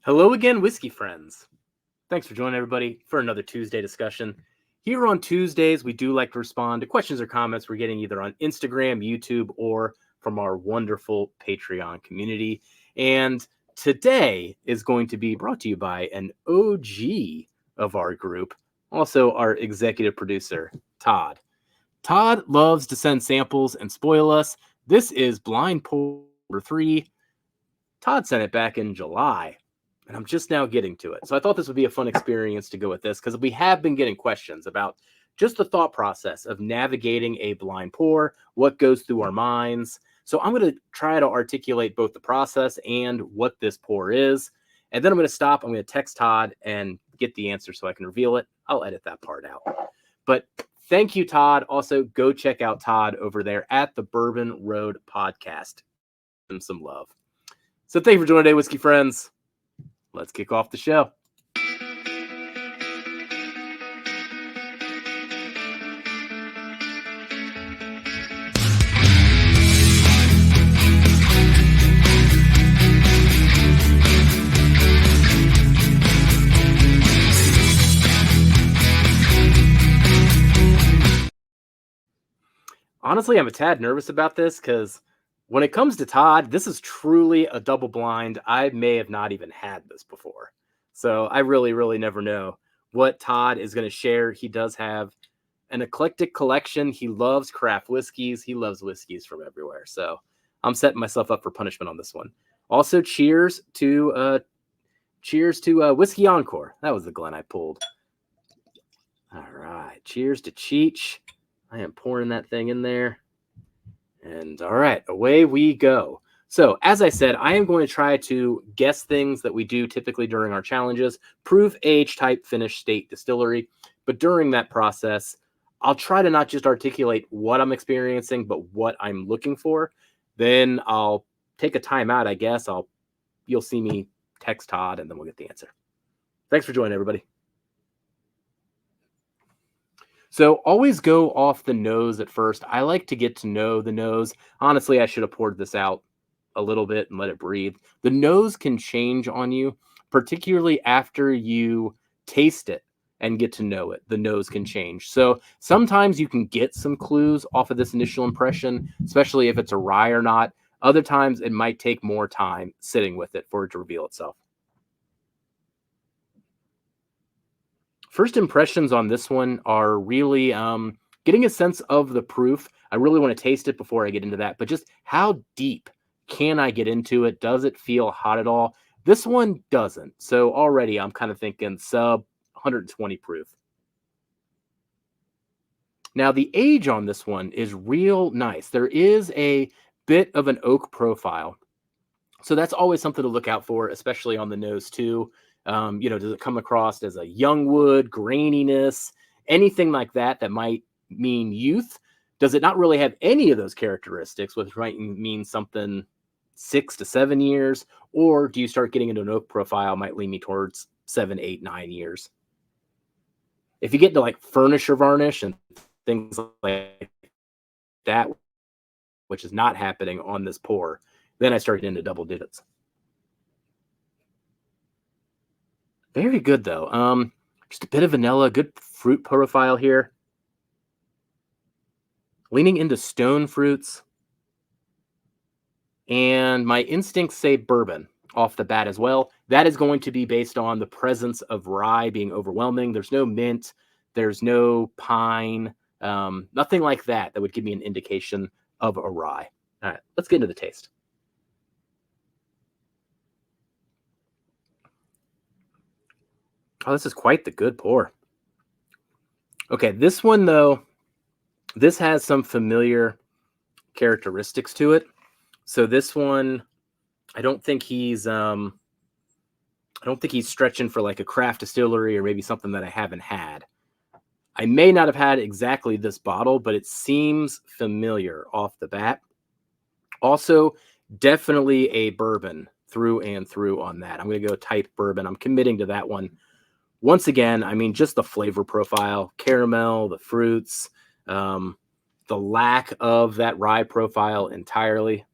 Hello again, whiskey friends. Thanks for joining everybody for another Tuesday discussion. Here on Tuesdays, we do like to respond to questions or comments we're getting either on Instagram, YouTube, or from our wonderful Patreon community. And today is going to be brought to you by an OG of our group, also our executive producer, Todd. Todd loves to send samples and spoil us. This is Blind Pour number 3. Todd sent it back in July, and I'm just now getting to it. So I thought this would be a fun experience to go with this because we have been getting questions about just the thought process of navigating a blind pour, what goes through our minds. So I'm going to try to articulate both the process and what this pour is. And then I'm going to stop. I'm going to text Todd and get the answer so I can reveal it. I'll edit that part out. But thank you, Todd. Also, go check out Todd over there at the Bourbon Road Podcast. Give him some love. So thank you for joining today, whiskey friends. Let's kick off the show. Honestly, I'm a tad nervous about this because when it comes to Todd, this is truly a double blind. I may have not even had this before. So I really never know what Todd is going to share. He does have an eclectic collection. He loves craft whiskeys. He loves whiskeys from everywhere. So I'm setting myself up for punishment on this one. Also, cheers to Whiskey Encore. That was the Glen I pulled. All right. Cheers to Cheech. I am pouring that thing in there. And all right, away we go. So as I said, I am going to try to guess things that we do typically during our challenges, proof, age, type, finish, state, distillery. But during that process, I'll try to not just articulate what I'm experiencing, but what I'm looking for. Then I'll take a time out, I guess. You'll see me text Todd, and then we'll get the answer. Thanks for joining, everybody. So always go off the nose at first. I like to get to know the nose. Honestly, I should have poured this out a little bit and let it breathe. The nose can change on you, particularly after you taste it and get to know it. The nose can change. So sometimes you can get some clues off of this initial impression, especially if it's a rye or not. Other times it might take more time sitting with it for it to reveal itself. First impressions on this one are really getting a sense of the proof. I really want to taste it before I get into that, but just how deep can I get into it? Does it feel hot at all? This one doesn't. So already I'm kind of thinking sub 120 proof. Now the age on this one is real nice. There is a bit of an oak profile. So that's always something to look out for, especially on the nose too. Does it come across as a young wood, graininess, anything like that that might mean youth? Does it not really have any of those characteristics, which might mean something 6 to 7 years? Or do you start getting into an oak profile, might lean me towards 7, 8, 9 years? If you get into like furniture varnish and things like that, which is not happening on this pour, then I start getting into double digits. Very good, though. Just a bit of vanilla, good fruit profile here. Leaning into stone fruits. And my instincts say bourbon off the bat as well. That is going to be based on the presence of rye being overwhelming. There's no mint. There's no pine. Nothing like that would give me an indication of a rye. All right, let's get into the taste. Oh, this is quite the good pour. Okay, this one, though, this has some familiar characteristics to it. So this one, I don't think he's stretching for like a craft distillery or maybe something that I haven't had. I may not have had exactly this bottle, but it seems familiar off the bat. Also, definitely a bourbon through and through on that. I'm going to go type bourbon. I'm committing to that one. Once again, I mean, just the flavor profile, caramel, the fruits, the lack of that rye profile entirely.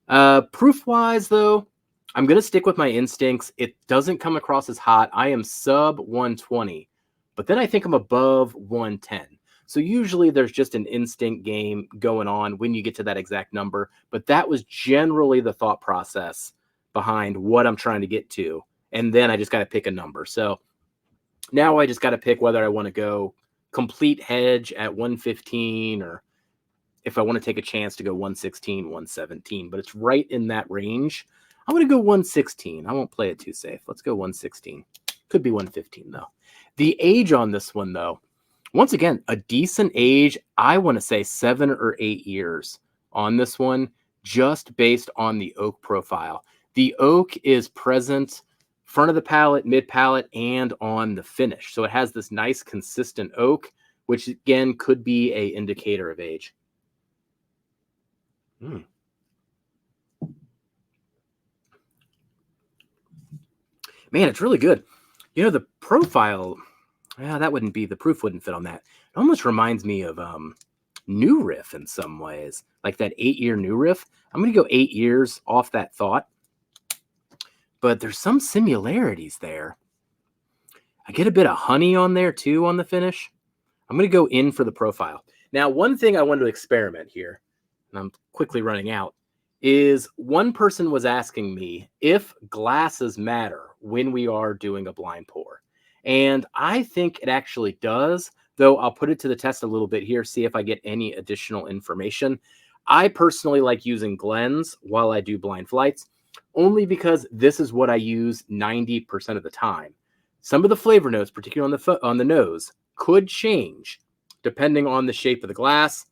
Proof-wise, though, I'm going to stick with my instincts. It doesn't come across as hot. I am sub 120, but then I think I'm above 110. So usually there's just an instinct game going on when you get to that exact number. But that was generally the thought process behind what I'm trying to get to. And then I just got to pick a number. So now I just got to pick whether I want to go complete hedge at 115 or if I want to take a chance to go 116, 117, but it's right in that range. I'm going to go 116. I won't play it too safe. Let's go 116. Could be 115, though. The age on this one, though, once again, a decent age. I want to say 7 or 8 years on this one, just based on the oak profile. The oak is present front of the palate, mid palate, and on the finish. So it has this nice consistent oak, which again could be an indicator of age. Man, it's really good. You know, the profile, that wouldn't be, the proof wouldn't fit on that. It almost reminds me of New Riff in some ways, like that 8-year New Riff. I'm going to go 8 years off that thought, but there's some similarities there. I get a bit of honey on there too on the finish. I'm going to go in for the profile. Now, one thing I wanted to experiment here, and I'm quickly running out, is one person was asking me if glasses matter when we are doing a blind pour. And I think it actually does, though I'll put it to the test a little bit here, see if I get any additional information. I personally like using Glens while I do blind flights, only because this is what I use 90% of the time. Some of the flavor notes, particularly on the nose, could change depending on the shape of the glass.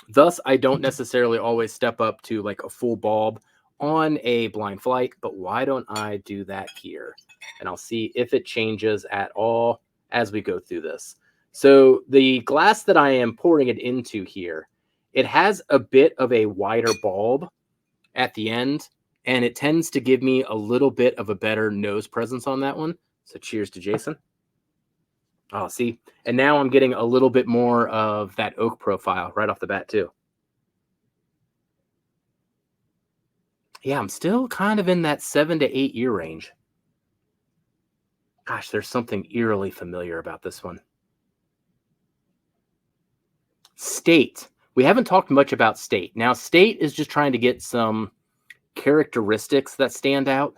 Thus, I don't necessarily always step up to like a full bulb on a blind flight, but why don't I do that here? And I'll see if it changes at all as we go through this. So the glass that I am pouring it into here, it has a bit of a wider bulb at the end, and it tends to give me a little bit of a better nose presence on that one. So cheers to Jason. Oh, see, and now I'm getting a little bit more of that oak profile right off the bat too. Yeah, I'm still kind of in that 7 to 8 year range. Gosh, there's something eerily familiar about this one. State. We haven't talked much about state. Now, state is just trying to get some characteristics that stand out.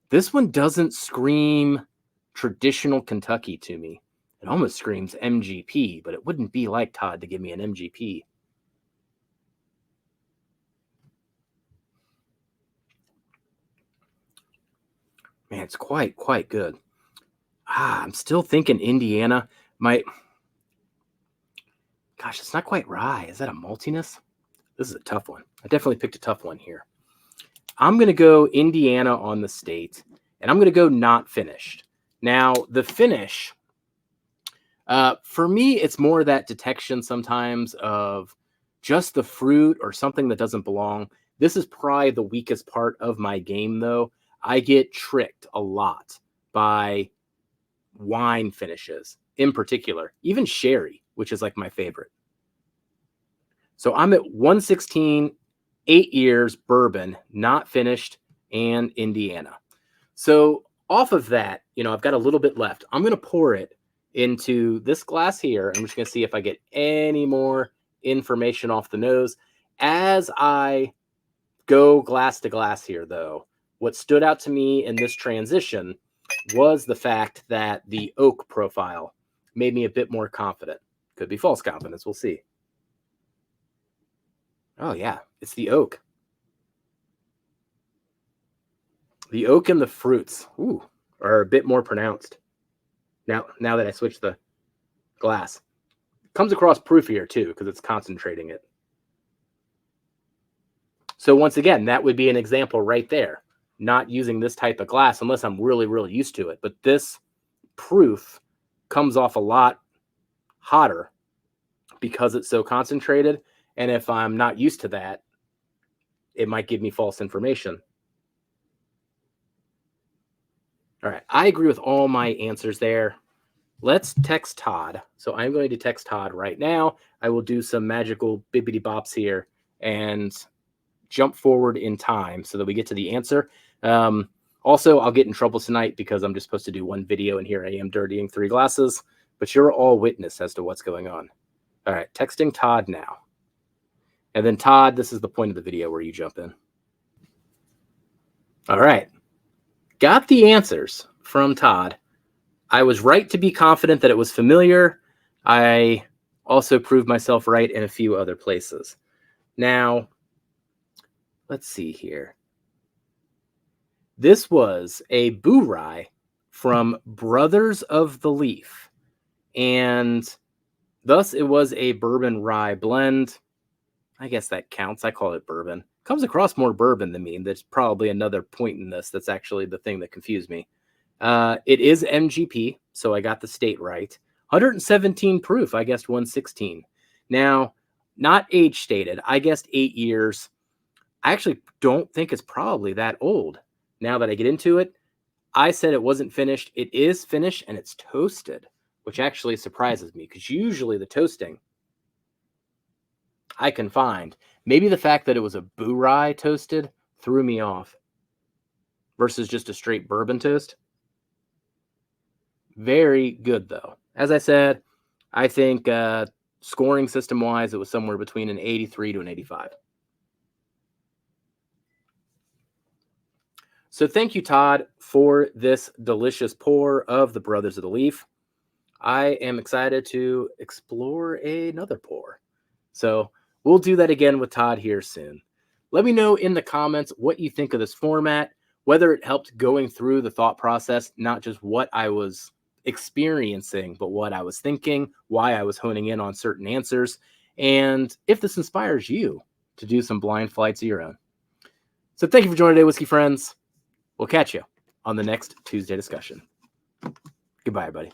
This one doesn't scream traditional Kentucky to me. It almost screams MGP, but it wouldn't be like Todd to give me an MGP. Man, it's quite good. I'm still thinking Indiana. Gosh, it's not quite rye. Is that a maltiness? This is a tough one. I definitely picked a tough one here. I'm going to go Indiana on the state, and I'm going to go not finished. Now, the finish, for me, it's more that detection sometimes of just the fruit or something that doesn't belong. This is probably the weakest part of my game, though. I get tricked a lot by wine finishes in particular, even sherry, which is like my favorite. So I'm at 116, 8 years, bourbon, not finished, and Indiana. So off of that, I've got a little bit left. I'm going to pour it into this glass here. I'm just going to see if I get any more information off the nose. As I go glass to glass here, though, what stood out to me in this transition was the fact that the oak profile made me a bit more confident. Could be false confidence. We'll see. Oh, yeah. It's the oak. The oak and the fruits are a bit more pronounced. Now that I switched the glass. Comes across proofier, too, because it's concentrating it. So once again, that would be an example right there. Not using this type of glass unless I'm really, really used to it. But this proof comes off a lot hotter because it's so concentrated. And if I'm not used to that, it might give me false information. All right. I agree with all my answers there. Let's text Todd. So I'm going to text Todd right now. I will do some magical bibbity bops here and jump forward in time so that we get to the answer. Also, I'll get in trouble tonight because I'm just supposed to do one video, and here I am dirtying 3 glasses, but you're all witness as to what's going on. All right, texting Todd now. And then Todd, this is the point of the video where you jump in. All right. Got the answers from Todd. I was right to be confident that it was familiar. I also proved myself right in a few other places. Now, let's see here. This was a Boo Rye from Brothers of the Leaf, and thus it was a bourbon rye blend. I guess that counts. I call it bourbon. Comes across more bourbon than me. There's probably another point in this that's actually the thing that confused me. It is MGP, so I got the state right. 117 proof. I guessed 116. Now, not age stated. I guessed 8 years. I actually don't think it's probably that old. Now that I get into it, I said it wasn't finished. It is finished, and it's toasted, which actually surprises me because usually the toasting I can find. Maybe the fact that it was a Boo Rye toasted threw me off versus just a straight bourbon toast. Very good, though. As I said, I think scoring system-wise, it was somewhere between an 83 to an 85. So thank you, Todd, for this delicious pour of the Brothers of the Leaf. I am excited to explore another pour. So we'll do that again with Todd here soon. Let me know in the comments what you think of this format, whether it helped going through the thought process, not just what I was experiencing, but what I was thinking, why I was honing in on certain answers, and if this inspires you to do some blind flights of your own. So thank you for joining today, Whiskey Friends. We'll catch you on the next Tuesday discussion. Goodbye, everybody.